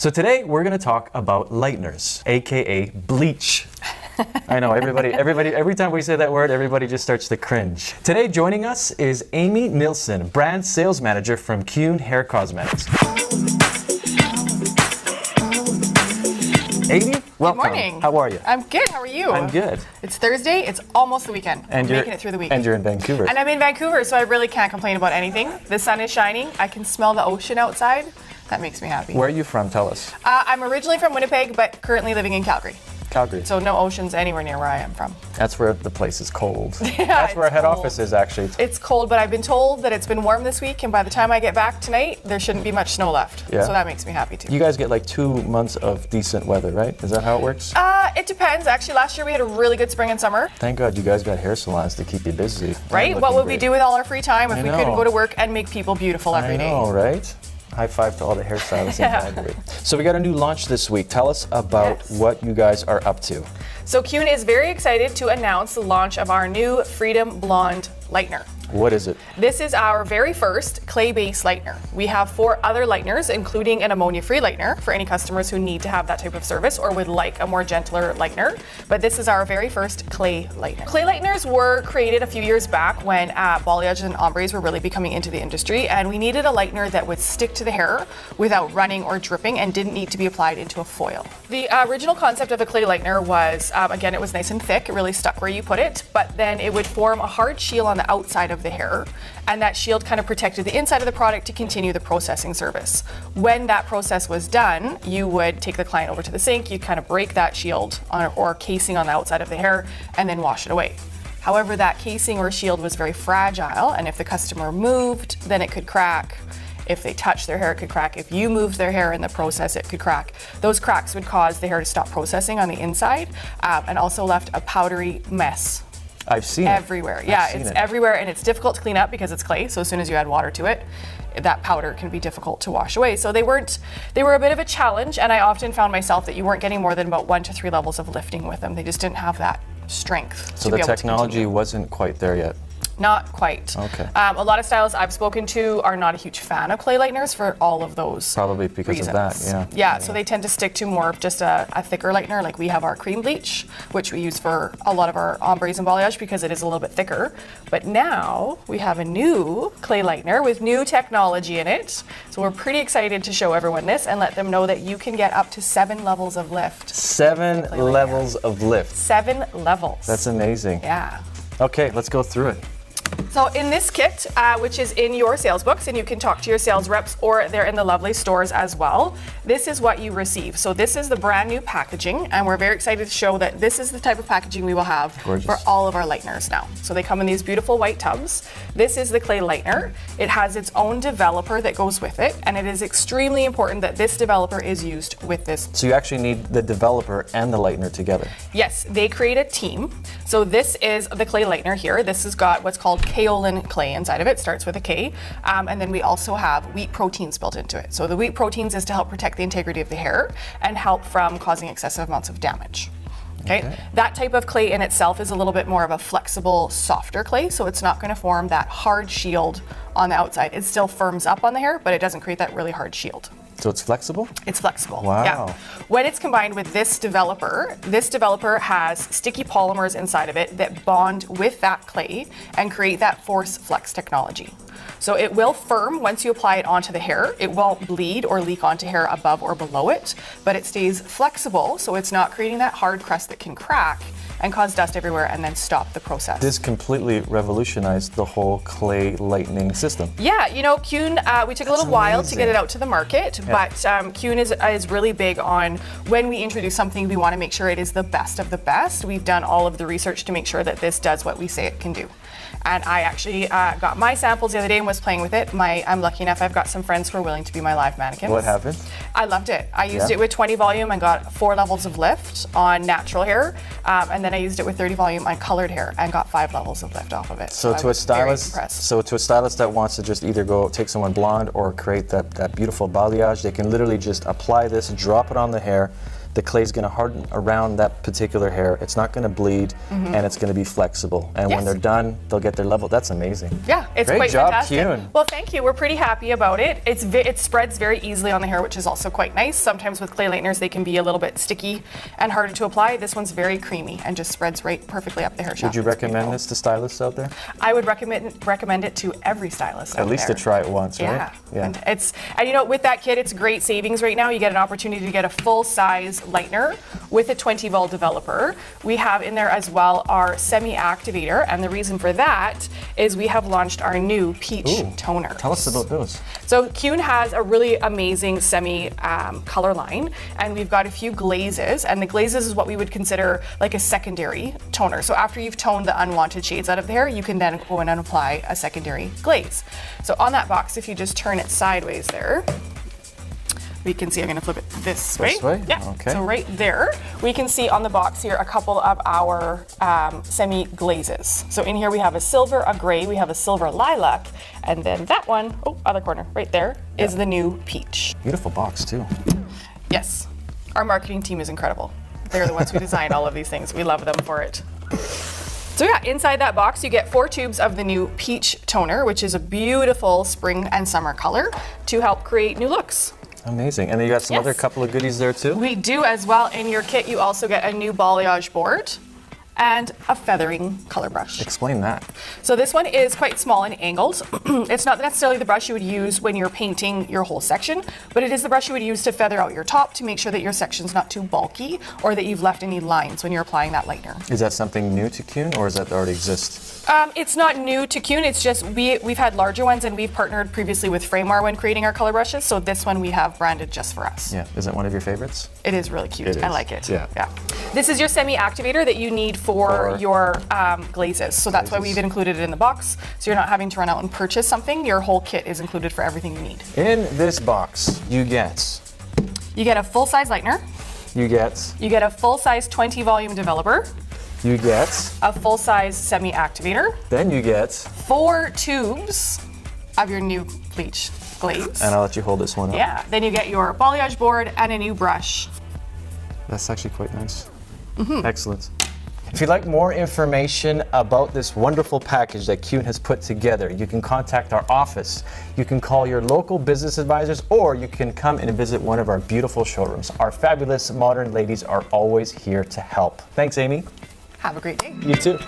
So today we're going to talk about lighteners, aka bleach. I know everybody, every time we say that word, everybody just starts to cringe. Today joining us is Amy Nilsson, brand sales manager from Keune Hair Cosmetics. Amy, welcome. Good morning. How are you? I'm good. How are you? I'm good. It's Thursday. It's almost the weekend. And we're making it through the week. And you're in Vancouver. And I'm in Vancouver, so I really can't complain about anything. The sun is shining. I can smell the ocean outside. That makes me happy. Where are you from? Tell us. I'm originally from Winnipeg, but currently living in Calgary. Calgary. So no oceans anywhere near where I am from. That's where the place is cold. Yeah, that's where our head cold. office is, actually. It's cold, but I've been told that it's been warm this week, and by the time I get back tonight, there shouldn't be much snow left. Yeah. So that makes me happy too. You guys get like 2 months of decent weather, right? Is that how it works? It depends. Actually, last year we had a really good spring and summer. Thank God you guys got hair salons to keep you busy. Right? What would we do with all our free time if we couldn't go to work and make people beautiful every day? I know, right? High five to all the hairstylists in Calgary. So we got a new launch this week. Tell us about what you guys are up to. So Keune is very excited to announce the launch of our new Freedom Blonde Lightener. What is it? This is our very first clay-based lightener. We have 4 other lighteners, including an ammonia-free lightener for any customers who need to have that type of service or would like a more gentler lightener. But this is our very first clay lightener. Clay lighteners were created a few years back when balayage and ombres were really becoming into the industry, and we needed a lightener that would stick to the hair without running or dripping and didn't need to be applied into a foil. The original concept of a clay lightener was, again, it was nice and thick. It really stuck where you put it, but then it would form a hard shield on the outside of the hair, and that shield kind of protected the inside of the product to continue the processing service. When that process was done, you would take the client over to the sink, you'd kind of break that shield or casing on the outside of the hair and then wash it away. However, that casing or shield was very fragile, and if the customer moved, then it could crack. If they touched their hair, it could crack. If you moved their hair in the process, it could crack. Those cracks would cause the hair to stop processing on the inside, and also left a powdery mess. I've seen everywhere. it. Yeah, it's everywhere, and it's difficult to clean up because it's clay. So as soon as you add water to it, that powder can be difficult to wash away. So they were a bit of a challenge, and I often found myself that you weren't getting more than about 1 to 3 levels of lifting with them. They just didn't have that strength. So the technology wasn't quite there yet. Not quite. Okay. A lot of stylists I've spoken to are not a huge fan of clay lighteners for all of those Probably because reasons. of that, Yeah, so they tend to stick to more of just a thicker lightener. Like we have our cream bleach, which we use for a lot of our ombres and balayage because it is a little bit thicker. But now we have a new clay lightener with new technology in it. So we're pretty excited to show everyone this and let them know that you can get up to 7 levels of lift. 7 levels of lift. 7 levels. That's amazing. Yeah. Okay, let's go through it. So in this kit, which is in your sales books, and you can talk to your sales reps or they're in the lovely stores as well, this is what you receive. So this is the brand new packaging, and we're very excited to show that this is the type of packaging we will have for all of our lighteners now. So they come in these beautiful white tubs. This is the clay lightener. It has its own developer that goes with it, and it is extremely important that this developer is used with this. So you actually need the developer and the lightener together. Yes, they create a team. So this is the clay lightener here. This has got what's called kaolin clay inside of it. Starts with a K, and then we also have wheat proteins built into it. So the wheat proteins is to help protect the integrity of the hair and help from causing excessive amounts of damage. Okay. That type of clay in itself is a little bit more of a flexible, softer clay, so it's not going to form that hard shield on the outside. It still firms up on the hair, but it doesn't create that really hard shield. So it's flexible? It's flexible. Wow. Yeah. When it's combined with this developer has sticky polymers inside of it that bond with that clay and create that force flex technology. So it will firm once you apply it onto the hair. It won't bleed or leak onto hair above or below it, but it stays flexible, so it's not creating that hard crust that can crack and cause dust everywhere and then stop the process. This completely revolutionized the whole clay lightening system. Yeah, you know, Keune, we took a little while to get it out to the market, but Keune is really big on when we introduce something, we want to make sure it is the best of the best. We've done all of the research to make sure that this does what we say it can do. And I actually got my samples the other day and was playing with it. I'm lucky enough, I've got some friends who are willing to be my live mannequins. What happened? I loved it. I used it with 20 volume and got 4 levels of lift on natural hair. And then I used it with 30 volume on colored hair and got 5 levels of lift off of it. So to a stylist that wants to just either go take someone blonde or create that beautiful balayage, they can literally just apply this, drop it on the hair, The clay is going to harden around that particular hair. It's not going to bleed, and it's going to be flexible. And when Yes. they're done, they'll get their level. That's amazing. Yeah, it's Great quite job, fantastic. Keune. Well, thank you. We're pretty happy about it. It spreads very easily on the hair, which is also quite nice. Sometimes with clay lighteners, they can be a little bit sticky and harder to apply. This one's very creamy and just spreads right perfectly up the hair shaft. Would you It's recommend beautiful. this to stylists out there? I would recommend it to every stylist. At least to try it once, right? Yeah. And you know, with that kit, it's great savings right now. You get an opportunity to get a full-size lightener with a 20-volt developer. We have in there as well our semi-activator, and the reason for that is we have launched our new peach toner. Tell us about those. So Keune has a really amazing semi color line, and we've got a few glazes, and the glazes is what we would consider like a secondary toner. So after you've toned the unwanted shades out of the hair, you can then go in and apply a secondary glaze. So on that box, if you just turn it sideways there, we can see, I'm going to flip it this way. This way? Yeah. Okay. So right there, we can see on the box here a couple of our semi glazes. So in here we have a silver, a gray, we have a silver lilac, and then that one, other corner, right there, is the new peach. Beautiful box, too. Yes. Our marketing team is incredible. They're the ones who designed all of these things. We love them for it. So yeah, inside that box you get 4 tubes of the new peach toner, which is a beautiful spring and summer color to help create new looks. Amazing. And then you got some Yes. other couple of goodies there, too? We do as well. In your kit, you also get a new balayage board and a feathering color brush. Explain that. So this one is quite small and angled. It's not necessarily the brush you would use when you're painting your whole section, but it is the brush you would use to feather out your top to make sure that your section's not too bulky or that you've left any lines when you're applying that lightener. Is that something new to Keune, or does that already exist? It's not new to Keune. It's just we've had larger ones, and we've partnered previously with Framar when creating our color brushes. So this one we have branded just for us. Yeah. Is that one of your favorites? It is really cute. It I is. like it. Yeah. This is your semi-activator that you need for your glazes. So that's why Glazes. we've included it in the box. So you're not having to run out and purchase something. Your whole kit is included for everything you need. In this box, you get A full-size lightener. You get You get a full-size 20 volume developer. A full-size semi-activator. Then you get, 4 tubes of your new bleach glaze. and I'll let you hold this one up. Yeah. Then you get your balayage board and a new brush. That's actually quite nice. Excellent. If you'd like more information about this wonderful package that Keune has put together, you can contact our office, you can call your local business advisors, or you can come and visit one of our beautiful showrooms. Our fabulous modern ladies are always here to help. Thanks, Amy. Have a great day. You too.